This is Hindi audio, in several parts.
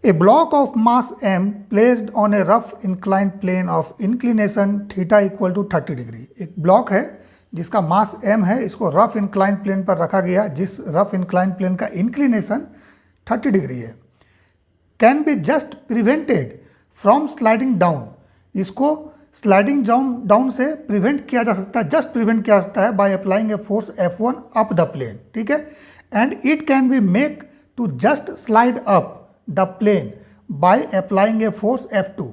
A block of mass m placed on a rough inclined plane of inclination theta equal to 30 degree. एक ब्लॉक है जिसका मास m है, इसको रफ इंक्लाइंड प्लेन पर रखा गया, जिस रफ इंक्लाइंड प्लेन का इंक्लिनेशन 30 डिग्री है। Can be just prevented from sliding down, इसको स्लाइडिंग डाउन से प्रिवेंट किया जा सकता है, जस्ट प्रिवेंट किया जा सकता है by applying a force F1 up the plane, ठीक है। And it can be make to just slide up the plane by applying a force F2,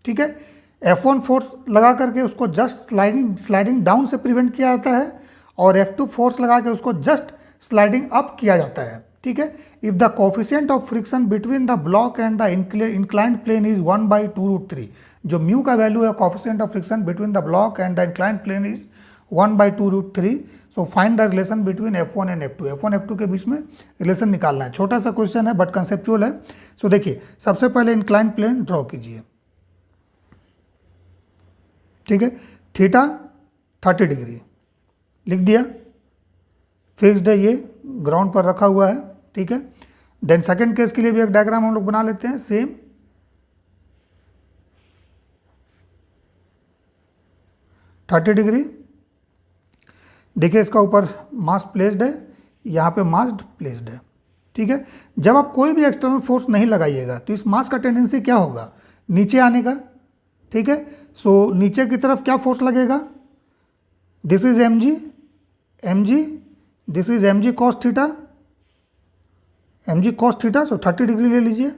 ठीक है। F1 फोर्स लगा करके उसको जस्ट स्लाइडिंग डाउन से प्रिवेंट किया जाता है और F2 फोर्स लगा के उसको जस्ट स्लाइडिंग अप किया जाता है, ठीक है। If the coefficient of friction between the block and the inclined plane is 1/2√3, जो म्यू का वैल्यू है coefficient of friction between the block and the inclined plane is 1/2√3। So find the relation between F1 and F2, F1 F2 के बीच में रिलेशन निकालना है। छोटा सा क्वेश्चन है बट कंसेप्चुअल है। सो देखिए, सबसे पहले इंक्लाइंड प्लेन ड्रॉ कीजिए, ठीक है। थीटा 30 डिग्री लिख दिया, फिक्स्ड है, ये ग्राउंड पर रखा हुआ है, ठीक है। देन सेकंड केस के लिए भी एक डायग्राम हम लोग बना लेते हैं, सेम। थर्टी डिग्री, देखिए इसका ऊपर मास प्लेस्ड है, यहाँ पे मास प्लेस्ड है, ठीक है। जब आप कोई भी एक्सटर्नल फोर्स नहीं लगाइएगा तो इस मास का टेंडेंसी क्या होगा, नीचे आने का, ठीक है। सो नीचे की तरफ क्या फोर्स लगेगा, this is mg, this is mg cos theta, mg cos theta, so 30 degree ले लीजिए,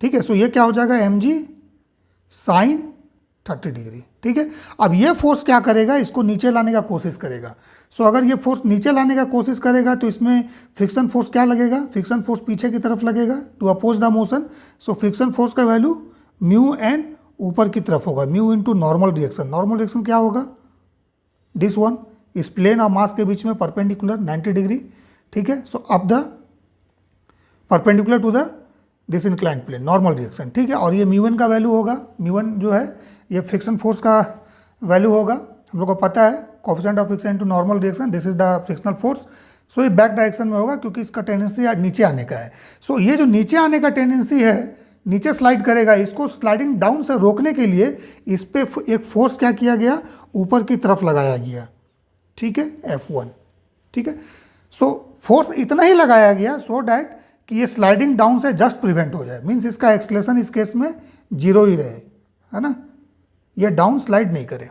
ठीक है। सो ये क्या हो जाएगा, mg sin 30 डिग्री, ठीक है। अब ये फोर्स क्या करेगा, इसको नीचे लाने का कोशिश करेगा। सो अगर ये फोर्स नीचे लाने का कोशिश करेगा तो इसमें फ्रिक्शन फोर्स क्या लगेगा, फ्रिक्शन फोर्स पीछे की तरफ लगेगा to oppose the motion. So friction force का वैल्यू म्यू एन ऊपर की तरफ होगा, mu into normal direction. Normal direction क्या होगा, दिस वन, इस प्लेन और मास के बीच में परपेंडिकुलर 90 डिग्री, ठीक है। सो अब the perpendicular to the this inclined plane, normal direction, ठीक है। और ये म्यू एन का वैल्यू होगा, म्यू एन जो है ये फ्रिक्शन फोर्स का वैल्यू होगा, हम लोग को पता है, coefficient of friction into normal direction, this is the frictional force. So ये बैक डायरेक्शन में होगा क्योंकि इसका टेंडेंसी नीचे आने का है। सो ये जो नीचे आने का टेंडेंसी है, नीचे स्लाइड करेगा, इसको स्लाइडिंग डाउन से रोकने के लिए इस पे एक फोर्स क्या किया गया, ऊपर की तरफ लगाया गया, ठीक है, F1, ठीक है। सो फोर्स इतना ही लगाया गया सो डैट कि ये स्लाइडिंग डाउन से जस्ट प्रिवेंट हो जाए, मीन्स इसका एक्सलेशन इस केस में 0 ही रहे, है ना, ये डाउन स्लाइड नहीं करे,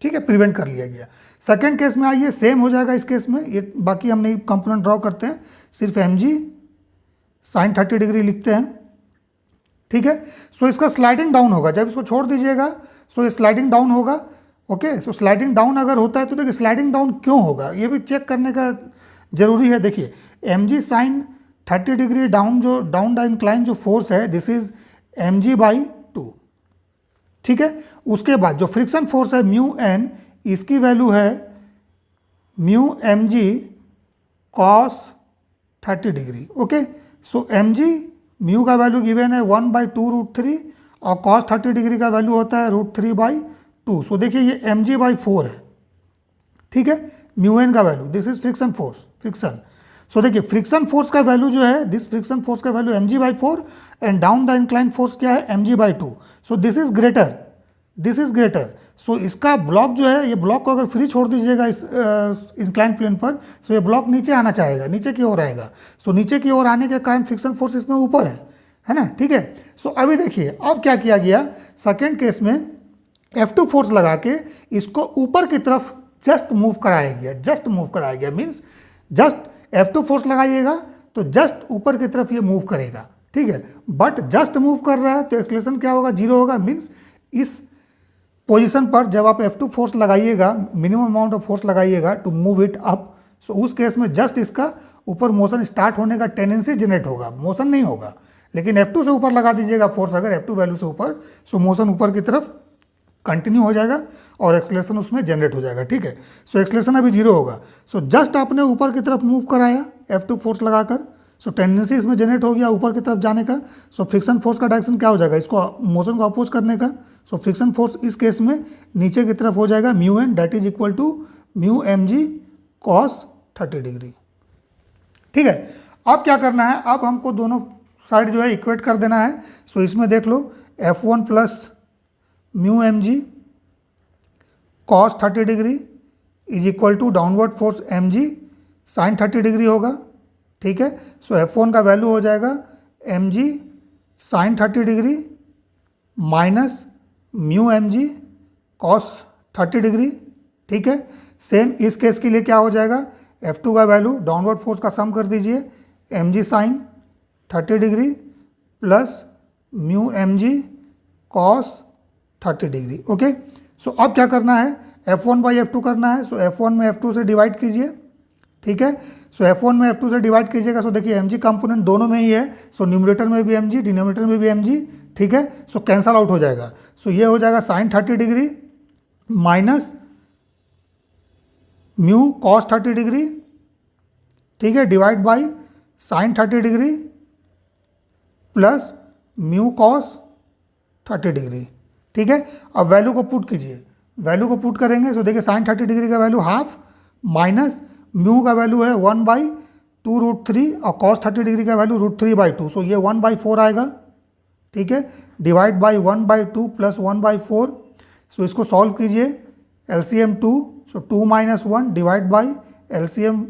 ठीक है, प्रिवेंट कर लिया गया। सेकेंड केस में आइए, सेम हो जाएगा इस केस में, ये बाकी हम नहीं कंपोनेंट ड्रॉ करते हैं, सिर्फ mg sin 30 डिग्री लिखते हैं, ठीक है। सो इसका स्लाइडिंग डाउन होगा, जब इसको छोड़ दीजिएगा सो ये स्लाइडिंग डाउन होगा, ओके। सो स्लाइडिंग डाउन अगर होता है तो देखिए स्लाइडिंग डाउन क्यों होगा ये भी चेक करने का जरूरी है। देखिए mg sin 30 डिग्री डाउन, जो डाउन द इंक्लाइन जो फोर्स है, दिस इज mg/2, ठीक है। उसके बाद जो फ्रिक्शन फोर्स है म्यू एन, इसकी वैल्यू है mu mg cos 30 degree, okay. So mg mu का वैल्यू गिवन है 1/2√3 और cos 30 डिग्री का वैल्यू होता है √3/2। सो देखिए ये mg/4 है, ठीक है, म्यू एन का value, this is friction force, friction. So देखिए फ्रिक्शन फोर्स का वैल्यू जो है, दिस फ्रिक्शन फोर्स का value mg/4 and down the inclined force क्या है, mg/2। So this is greater, this is greater. So इसका ब्लॉक जो है, ये ब्लॉक को अगर फ्री छोड़ दीजिएगा इस इंक्लाइंड प्लेन पर, सो ये ब्लॉक नीचे आना चाहेगा, नीचे की ओर आएगा। सो नीचे की ओर आने के कारण फ्रिक्शन फोर्स इसमें ऊपर है ना, ठीक है। सो अभी देखिए अब क्या किया गया, सेकेंड केस में F2 फोर्स लगा के इसको ऊपर की तरफ जस्ट मूव कराया गया, जस्ट मूव कराया गया, मीन्स जस्ट F2 फोर्स लगाइएगा तो जस्ट ऊपर की तरफ ये मूव करेगा, ठीक है। बट जस्ट मूव कर रहा है तो एक्सलेशन क्या होगा, 0 होगा, मीन्स इस पोजीशन पर जब आप F2 फोर्स लगाइएगा, मिनिमम अमाउंट ऑफ फोर्स लगाइएगा टू मूव इट अप, सो उस केस में जस्ट इसका ऊपर मोशन स्टार्ट होने का टेंडेंसी जनरेट होगा, मोशन नहीं होगा। लेकिन F2 से ऊपर लगा दीजिएगा फोर्स, अगर F2 वैल्यू से ऊपर, सो मोशन ऊपर की तरफ कंटिन्यू हो जाएगा और एक्सलेशन उसमें जनरेट हो जाएगा, ठीक है। सो एक्सलेशन अभी 0 होगा। सो जस्ट आपने ऊपर की तरफ मूव कराया F2 फोर्स लगाकर, सो टेंडेंसी इसमें जनरेट हो गया ऊपर की तरफ जाने का। सो फ्रिक्शन फोर्स का डायरेक्शन क्या हो जाएगा, इसको मोशन को अपोज करने का। सो फ्रिक्शन फोर्स इस केस में नीचे की तरफ हो जाएगा mu N, that is equal to mu mg cos 30 degree, ठीक है। अब क्या करना है, अब हमको दोनों साइड जो है इक्वेट कर देना है। सो इसमें देख लो F1 plus mu M G cos 30 degree is equal to downward force m ji sine 30 degree होगा। ठीक है, सो F1 का वैल्यू हो जाएगा एम जी sine 30 degree minus mu M G cos 30 degree. ठीक है, सेम इस केस के लिए क्या हो जाएगा, F2 का वैल्यू डाउनवर्ड फोर्स का सम कर दीजिए एम जी sine 30 degree plus mu M G cos 30 degree. Okay, so अब क्या करना है, F1 बाई F2 करना है। सो F1 में F2 से डिवाइड कीजिए। ठीक है, सो F1 में F2 से डिवाइड कीजिएगा। सो देखिए mg कंपोनेंट दोनों में ही है, सो न्यूमरेटर में भी mg डिनोमिनेटर में भी mg। ठीक है, सो कैंसल आउट हो जाएगा। सो ये हो जाएगा sine 30 degree minus mu cos 30 degree. ठीक है, divide by sine 30 degree plus mu cos 30 degree. ठीक है, अब वैल्यू को पुट कीजिए, वैल्यू को पुट करेंगे। सो देखिए साइन 30 डिग्री का वैल्यू हाफ माइनस म्यू का वैल्यू है 1/2√3 और कॉस 30 डिग्री का वैल्यू √3/2। सो ये 1/4 आएगा। ठीक है, डिवाइड बाई 1/2 प्लस 1/4। सो इसको सॉल्व कीजिए, LCM 2, so 2 - 1 divide by LCM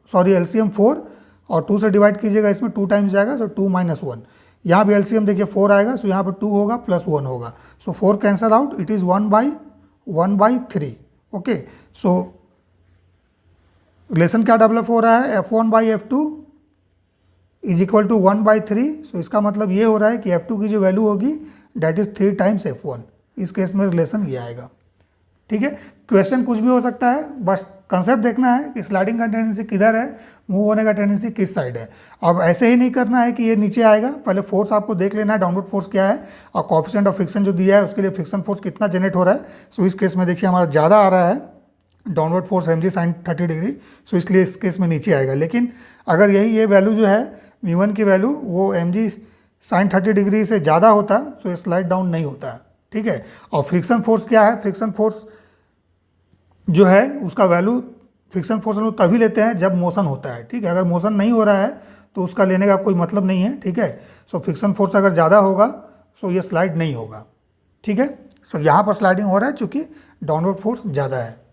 4 और 2 से डिवाइड कीजिएगा, इसमें 2 टाइम्स जाएगा। सो 2 - 1, यहाँ भी LCM देखिए 4 आएगा। सो यहाँ पर 2 होगा प्लस 1 होगा। So 4 cancel out, it is 1/3। Okay, so relation क्या डेवलप हो रहा है, F1 by F2 is equal to 1/3। So इसका मतलब ये हो रहा है कि F2 की जो वैल्यू होगी डेट इज 3 टाइम्स F1। इस केस में रिलेशन ये आएगा। ठीक है, क्वेश्चन कुछ भी हो सकता है, बस कंसेप्ट देखना है कि स्लाइडिंग का टेंडेंसी किधर है, मूव होने का टेंडेंसी किस साइड है। अब ऐसे ही नहीं करना है कि ये नीचे आएगा, पहले फोर्स आपको देख लेना है, डाउनवर्ड फोर्स क्या है और कोएफिशिएंट ऑफ फ्रिक्शन जो दिया है उसके लिए फ्रिक्शन फोर्स कितना जनरेट हो रहा है। सो इस केस में देखिए हमारा ज़्यादा आ रहा है downward force mg sine 30 degree. So इसलिए इस केस में नीचे आएगा। लेकिन अगर यही ये वैल्यू जो है म्यू1 की वैल्यू वो mg साइन 30 डिग्री से ज़्यादा होता तो ये स्लाइड डाउन नहीं होता है। ठीक है, और फ्रिक्शन फोर्स क्या है, फ्रिक्शन फोर्स जो है उसका वैल्यू फ्रिक्शन फोर्स हम लोग तभी लेते हैं जब मोशन होता है। ठीक है, अगर मोशन नहीं हो रहा है तो उसका लेने का कोई मतलब नहीं है। ठीक है, सो फ्रिक्शन फोर्स अगर ज़्यादा होगा सो ये स्लाइड नहीं होगा। ठीक है, सो यहाँ पर स्लाइडिंग हो रहा है चूँकि डाउनवर्ड फोर्स ज़्यादा है।